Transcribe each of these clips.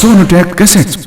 Sonotech cassettes.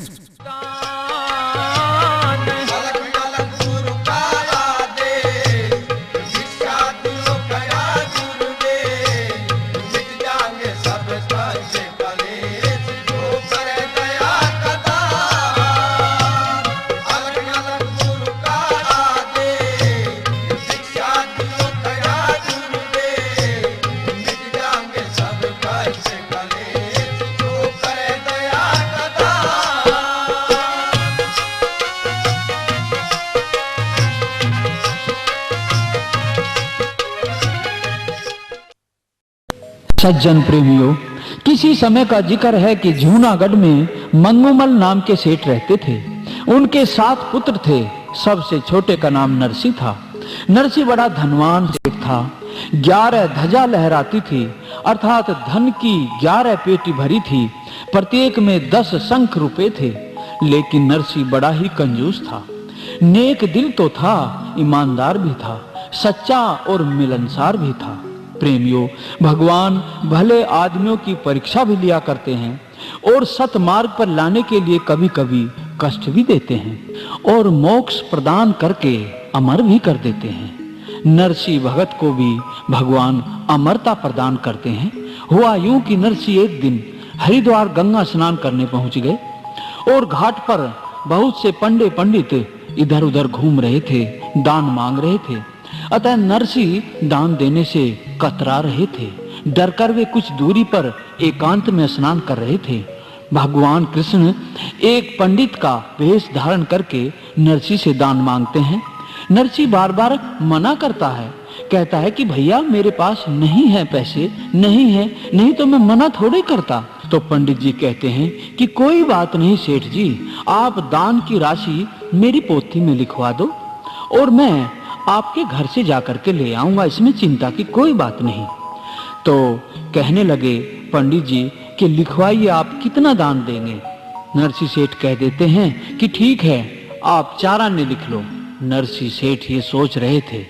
सज्जन प्रेमियों, किसी समय का जिक्र है कि जूनागढ़ में मंगूमल नाम के सेठ रहते थे। उनके 7 पुत्र थे। सबसे छोटे का नाम नरसी था। नरसी बड़ा धनवान सेठ था। 11 ध्वजा लहराती थी, अर्थात धन की 11 पेटी भरी थी। प्रत्येक में 10 शंख रुपए थे। लेकिन नरसी बड़ा ही कंजूस था। नेक दिल तो था, ईमानदार भी था, सच्चा और मिलनसार भी था। प्रेमियों, भगवान भले आदमियों की परीक्षा भी लिया करते हैं और सतमार्ग पर लाने के लिए कभी कभी कष्ट भी देते हैं और मोक्ष प्रदान करके अमर भी कर देते हैं। नरसी भगत को भी भगवान अमरता प्रदान करते हैं। हुआ यूं कि नरसी एक दिन हरिद्वार गंगा स्नान करने पहुंच गए और घाट पर बहुत से पंडित इधर उधर घूम रहे थे, दान मांग रहे थे। अतः नरसी दान देने से कतरा रहे थे। डर कर वे कुछ दूरी पर एकांत में स्नान कर रहे थे। भगवान कृष्ण एक पंडित का वेश धारण करके नरसी से दान मांगते हैं। नरसी बार बार मना करता है, कहता है कि भैया मेरे पास नहीं है, पैसे नहीं है, नहीं तो मैं मना थोड़े करता। तो पंडित जी कहते हैं कि कोई बात नहीं सेठ जी, आप दान की राशि मेरी पोथी में लिखवा दो और मैं आपके घर से जाकर के ले आऊंगा, इसमें चिंता की कोई बात नहीं। तो कहने लगे पंडित जी कि लिखवाइए, आप कितना दान देंगे। नरसी सेठ कह देते हैं कि ठीक है, आप 4 आने लिख लो। नरसी सेठ ये सोच रहे थे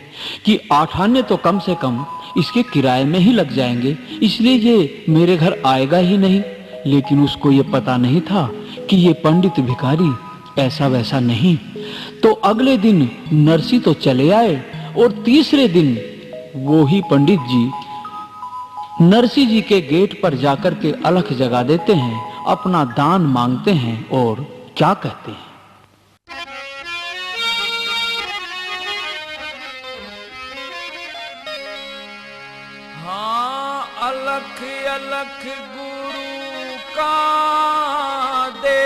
कि 8 आने तो कम से कम इसके किराए में ही लग जाएंगे, इसलिए ये मेरे घर आएगा ही नहीं। लेकिन उसको ये पता नहीं था कि ये पंडित भिखारी ऐसा वैसा नहीं। तो अगले दिन नरसी तो चले आए और तीसरे दिन वो ही पंडित जी नरसी जी के गेट पर जाकर के अलख जगा देते हैं, अपना दान मांगते हैं और क्या कहते हैं। हाँ, अलख अलख गुरु का दे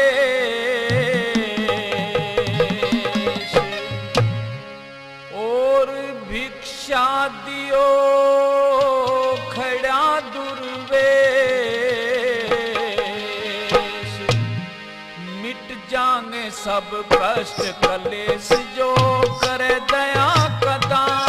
दियो खड़ा दुर्वेश, मिट जाएंगे सब कष्ट कलेश जो करे दया का दान।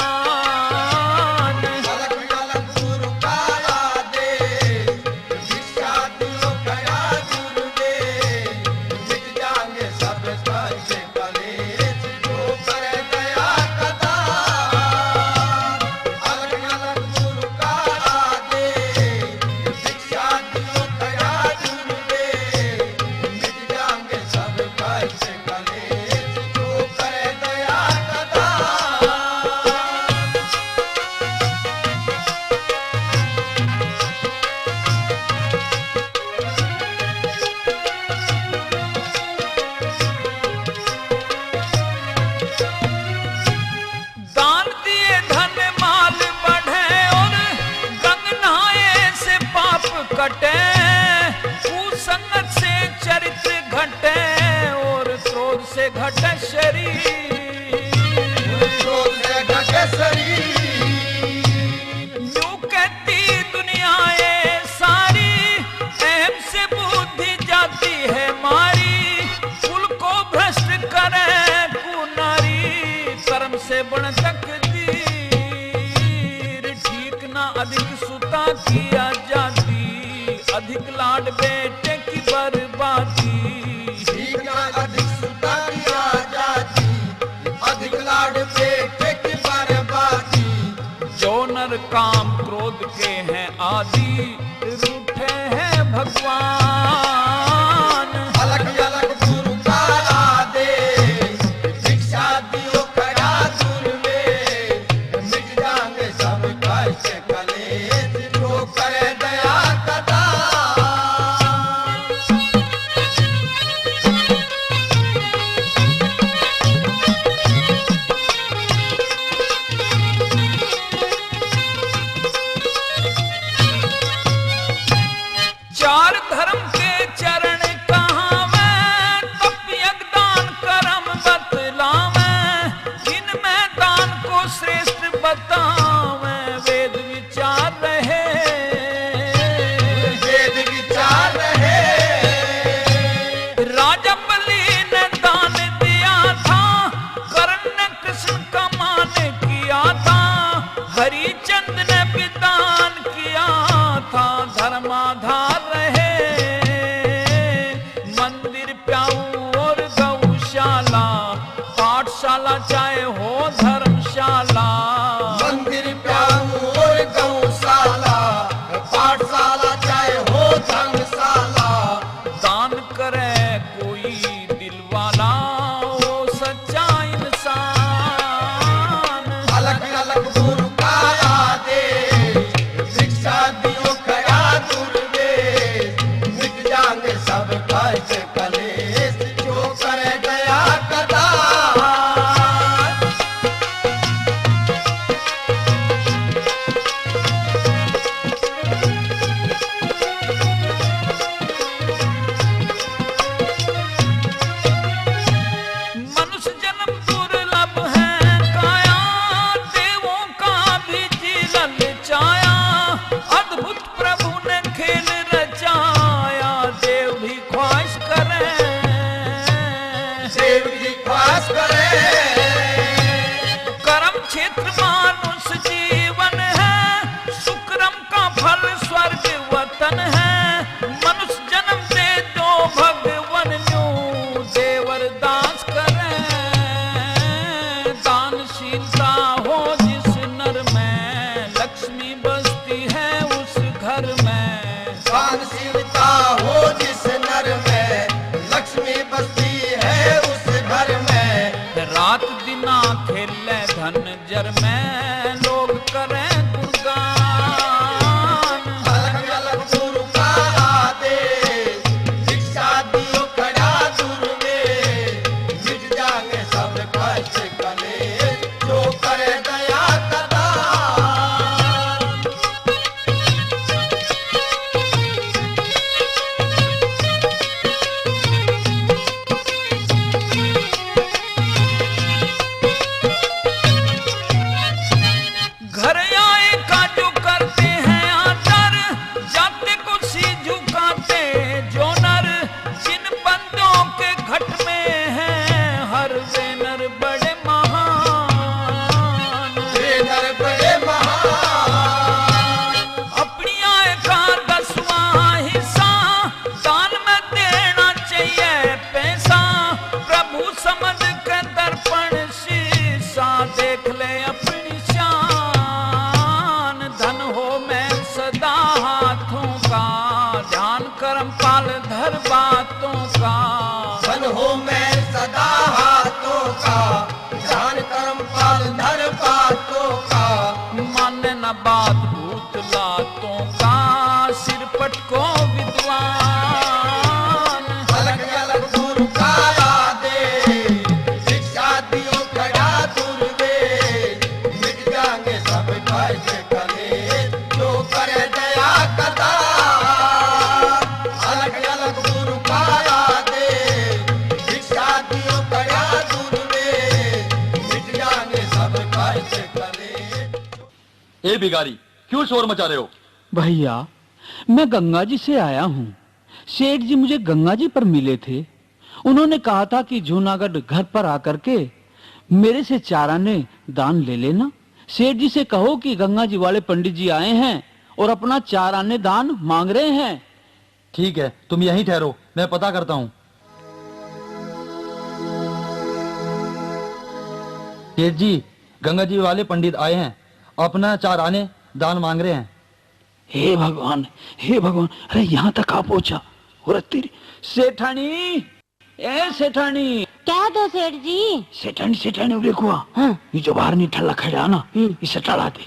किया जाती अधिक लाड बेटे की बर्बादी, अधिक सुता किया जाती अधिक लाड बेटे की बर्बादी। जो नर काम क्रोध के हैं आदि रूठे हैं भगवान। चार धर्म के चरण कहावे, तप यज्ञ दान कर्म बतलावे, इनमें दान को श्रेष्ठ बतावे। वेद विचार रहे, वेद विचार रहे। राजा बलि ने दान दिया था, कर्ण ने कृष्ण का मान किया था, हरिचंद ने भी दान किया था। धर्माधार रहे, मंदिर प्याऊ और गौशाला, पाठशाला चाहे हो धर्मशाला। मंदिर प्याऊ और गौशाला, पाठशाला चाहे हो धर्मशाला। दान करे कोई दिल वाला, वो सच्चा इंसान। अलग अलग गुरु का आदेश, शिक्षा दियो खड़ा दुर्वेश। मिट जाएंगे सब कष्ट कलेश, जो करे दया कदा। मनुष्य जन्म दुर्लभ है काया, देवों का भी जी ललचाया। अद्भुत प्रभु ने खेल रचाया, देव भी ख्वाहिश करे, देव की ख्वाहिश करे। कर्म क्षेत्र मानुष जीवन है, सुक्रम का फल स्वर्ग वतन है। मनुष्य जन्म दे दो भगवन न्यू, देवर दास करे। दानशीलता हो जिस नर में, लक्ष्मी बसती है उस घर में। दानशीलता हो जिस नर में, लक्ष्मी बसती है उस घर में। रात दिना खेले धन जर में, लोग करें गुणगान। अलग अलग गुरु का आदेश, शिक्षा दियो खड़ा दुर्वेश। मिट जाएंगे सब कष्ट कलेश, जो करे दया कदा। घर आए का जो करते हैं आदर, जाते को सी झुकाते जो नर। जिन बंदों के घट में है हर वे नर बड़े महान। वे नर बड़े महान। अपनी आय का 10वां हिस्सा दान में देना चाहिए पैसा। प्रभु समझ के दर्पण शीशा, देख ले अपनी शान। धन हो मैं सदा हाथों का, ध्यान कर्म पाल धर बातों का। धन हो मैं सदा हाथों का, ध्यान कर्म पाल धर बातों का। माने न बात भूत लातों का, सिर पटको विद्वान। अलग अलग गुरु का आदेश, शिक्षा दियो खड़ा दुर्वेश। मिट जाएंगे सब कष्ट कलेश, जो करे दया कदा। अलग अलग गुरु का आदेश, शिक्षा दियो खड़ा दुर्वेश। मिट जाएंगे सब कष्ट कलेश। ए भिखारी, क्यों शोर मचा रहे हो? भैया, मैं गंगा जी से आया हूँ। सेठ जी मुझे गंगा जी पर मिले थे। उन्होंने कहा था कि जूनागढ़ घर पर आकर के मेरे से 4 आने दान ले लेना। सेठ जी से कहो कि गंगा जी वाले पंडित जी आए हैं और अपना 4 आने दान मांग रहे हैं। ठीक है, तुम यहीं ठहरो, मैं पता करता हूँ। सेठ जी, गंगा जी वाले पंडित आए हैं, अपना 4 आने दान मांग रहे हैं। हे भगवान, हे भगवान, अरे यहाँ तक आ पहुंचा। और तेरी सेठानी, ए सेठानी। क्या दो सेठ जी? सेठानी सेठानी देखो, हाँ? ये जो बाहर नहीं ठल्ला खड़ा ना, इसे टला दे।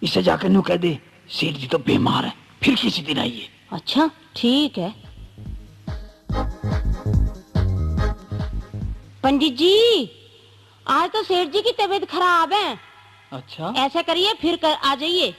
इसे जाकर नु कह दे सेठ जी तो बीमार है, फिर किसी दिन आइए। अच्छा ठीक है। पंडित जी, आज तो सेठ जी की तबीयत खराब है। अच्छा, ऐसा करिए फिर आ जाइए।